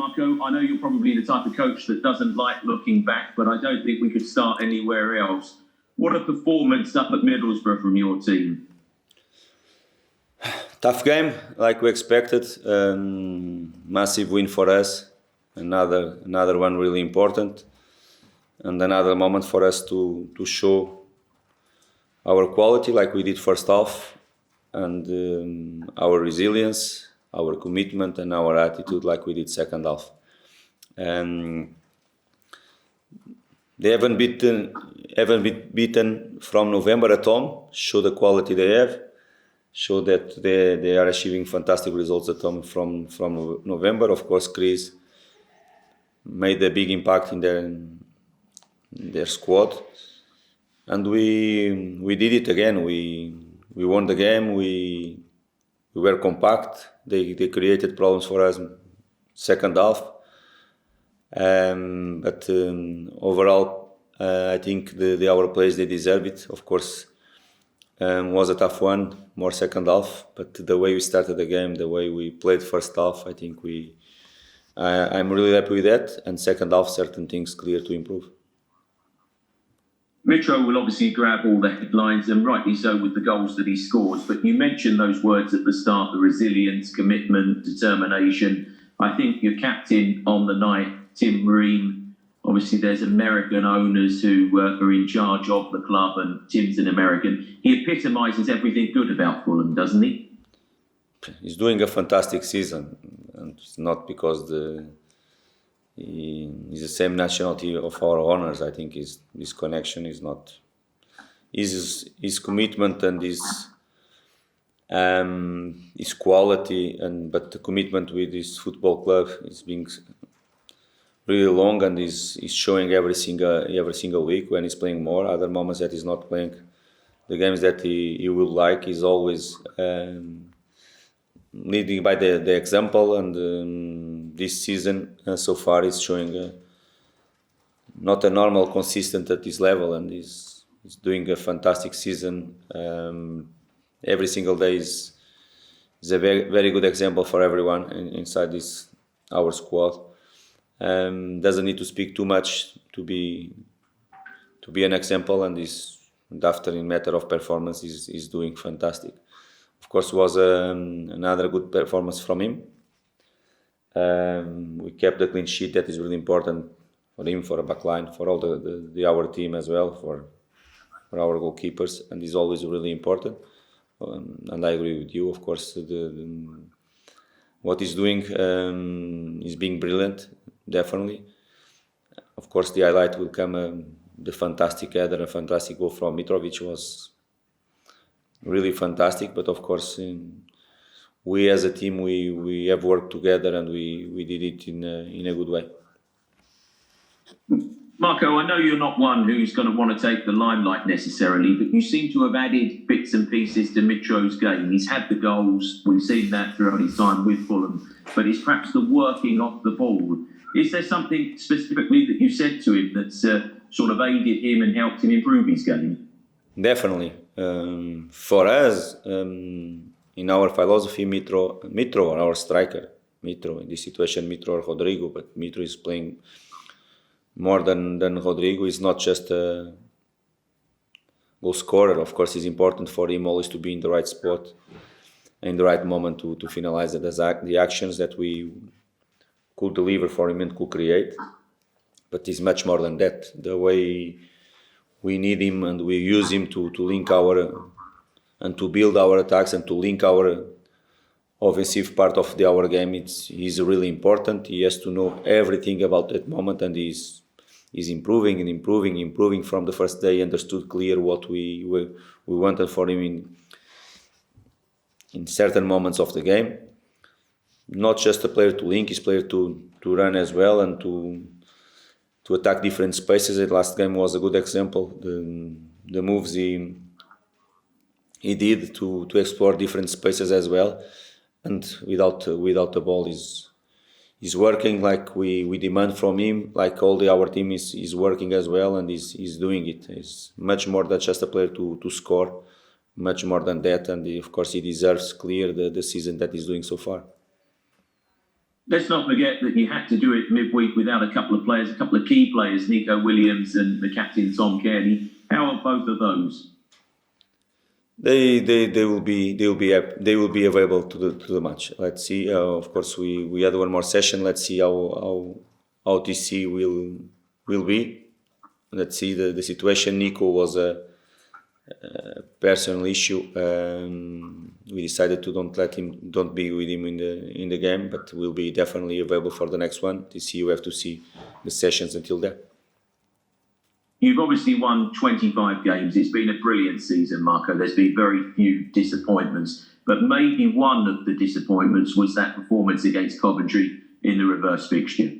Marco. I know you're probably the type of coach that doesn't like looking back, but I don't think we could start anywhere else. What a performance up at Middlesbrough from your team. Tough game, like we expected. Massive win for us. Another one really important. And another moment for us to show our quality like we did first half, and our resilience, our commitment, and our attitude like we did second half. They haven't been beaten from November at home. Show the quality they have. Show that they are achieving fantastic results at home from November. Of course, Chris made a big impact in their squad, and we did it again. We won the game. We were compact. They created problems for us second half. But overall, I think our players, they deserve it. Of course, was a tough one, more second half. But the way we started the game, the way we played first half, I think I'm really happy with that. And second half, certain things clear to improve. Mitro will obviously grab all the headlines, and rightly so with the goals that he scores. But you mentioned those words at the start: the resilience, commitment, determination. I think your captain on the night, Tim Ream, obviously there's American owners who are in charge of the club, and Tim's an American. He epitomises everything good about Fulham, doesn't he? He's doing a fantastic season, and it's not because he's the same nationality of our owners. I think his connection is not his commitment and his quality, but the commitment with his football club is being really long, and is showing every single week when he's playing more. Other moments that he's not playing, the games that he will like, is always leading by the example. And this season so far is showing not a normal consistent at this level, and he's doing a fantastic season. Every single day is a very, very good example for everyone inside our squad. Doesn't need to speak too much to be an example, and after in matter of performance is doing fantastic. Of course, was another good performance from him. We kept the clean sheet. That is really important for him, for a backline, for all our team as well, for our goalkeepers, and is always really important. And I agree with you. Of course, what he's doing is being brilliant, definitely. Of course, the highlight will come. The fantastic header, a fantastic goal from Mitrović was really fantastic. But of course, we as a team, we have worked together, and we did it in a good way. Marco, I know you're not one who's going to want to take the limelight necessarily, but you seem to have added bits and pieces to Mitro's game. He's had the goals, we've seen that throughout his time with Fulham, but it's perhaps the working off the ball. Is there something specifically that you said to him that's sort of aided him and helped him improve his game? Definitely. For us, in our philosophy, Mitro, our striker, Mitro, in this situation, Mitro or Rodrigo, but Mitro is playing more than Rodrigo. Is not just a goal scorer. Of course, it's important for him always to be in the right spot, in the right moment to finalize the actions that we could deliver for him and could create. But it's much more than that. The way we need him and we use him to link and to build our attacks and to link our offensive part of our game, he's really important. He has to know everything about that moment, and he's improving and improving from the first day. Understood clear what we wanted for him in certain moments of the game. Not just a player to link, he's a player to run as well, and to attack different spaces. The last game was a good example. The moves he did to explore different spaces as well, and without the ball is working like we demand from him, like our team is working as well, and is doing it. He's much more than just a player to score, much more than that, and of course he deserves clear the season that he's doing so far. Let's not forget that you had to do it midweek without a couple of players, a couple of key players, Nico Williams and the captain Tom Cairney. How are both of those? They will be available to the match. Let's see. Of course, we had one more session. Let's see how TC will be. Let's see the situation. Nico was a personal issue. We decided to don't be with him in the game, but will be definitely available for the next one. TC, you have to see the sessions until then. You've obviously won 25 games. It's been a brilliant season, Marco. There's been very few disappointments. But maybe one of the disappointments was that performance against Coventry in the reverse fixture.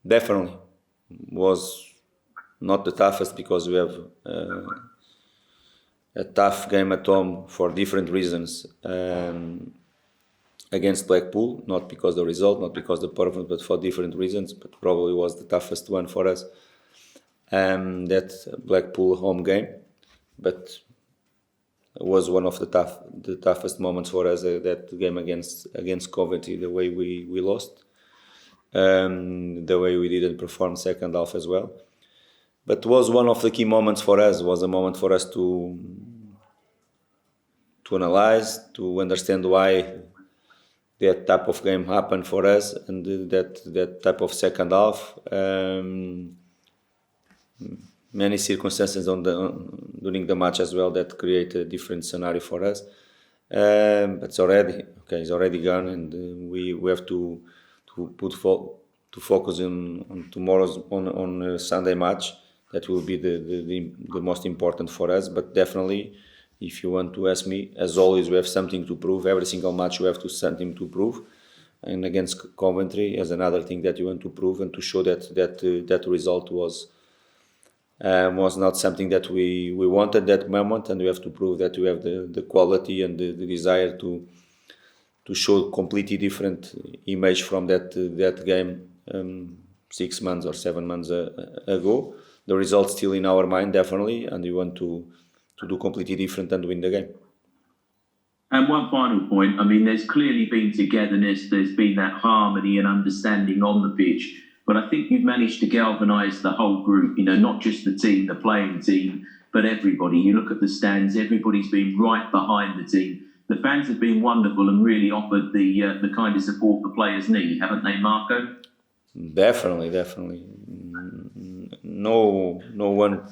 Definitely. Was not the toughest because we have a tough game at home for different reasons against Blackpool. Not because the result, not because the performance, but for different reasons. But probably was the toughest one for us. That Blackpool home game, but it was one of the toughest moments for us. That game against Coventry, the way we lost, the way we didn't perform second half as well. But was one of the key moments for us. Was a moment for us to analyze, to understand why that type of game happened for us, and that type of second half. Many circumstances during the match as well that create a different scenario for us. But it's already gone, and we have to focus on tomorrow's on Sunday match. That will be the most important for us. But definitely, if you want to ask me, as always, we have something to prove. Every single match we have something to prove. And against Coventry is another thing that you want to prove and to show that result was not something that we wanted that moment, and we have to prove that we have the quality and the desire to show completely different image from that game 6 months or 7 months ago. The result's still in our mind, definitely, and we want to do completely different and win the game. And one final point, I mean, there's clearly been togetherness, there's been that harmony and understanding on the pitch. But I think you've managed to galvanise the whole group, not just the team, the playing team, but everybody. You look at the stands, everybody's been right behind the team. The fans have been wonderful and really offered the kind of support the players need, haven't they, Marco? Definitely. No one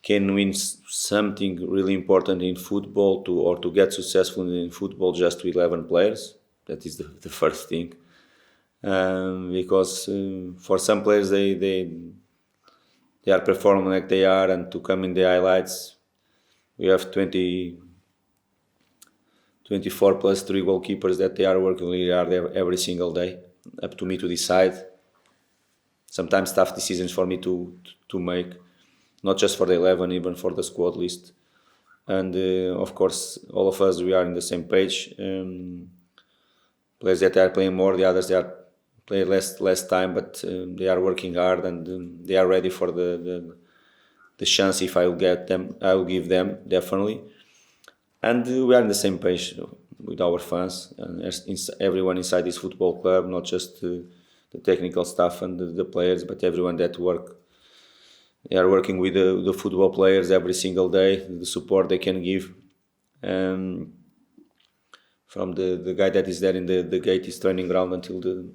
can win something really important in football or to get successful in football just with 11 players. That is the first thing. Because for some players they are performing like they are, and to come in the highlights, we have 24 plus 3 goalkeepers that they are working really hard every single day. Up to me to decide. Sometimes tough decisions for me to make, not just for the 11, even for the squad list. And of course, all of us, we are in the same page. Players that are playing more, the others they are play less time, but they are working hard, and they are ready for the chance. If I will get them, I will give them, definitely. And we are in the same page with our fans and everyone inside this football club, not just the technical staff and the players, but everyone that work. They are working with the football players every single day, the support they can give. From the guy that is there in the gate is training ground until the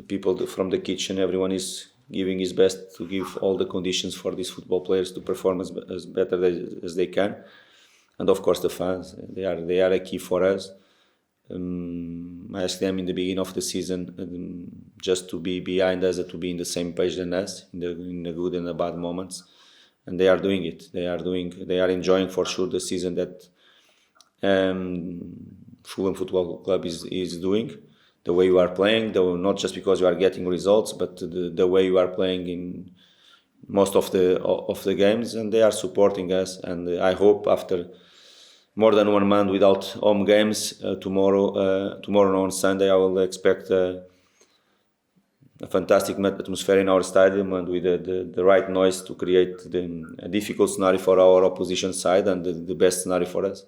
people from the kitchen, everyone is giving his best to give all the conditions for these football players to perform as better as they can. And of course the fans, they are a key for us. I asked them in the beginning of the season just to be behind us, to be in the same page than us in the good and the bad moments, and they are doing it. They are enjoying for sure the season that Fulham Football Club is doing. The way you are playing, not just because you are getting results, but the way you are playing in most of the games, and they are supporting us. And I hope after more than 1 month without home games, tomorrow on Sunday I will expect a fantastic atmosphere in our stadium, and with the right noise to create a difficult scenario for our opposition side and the best scenario for us.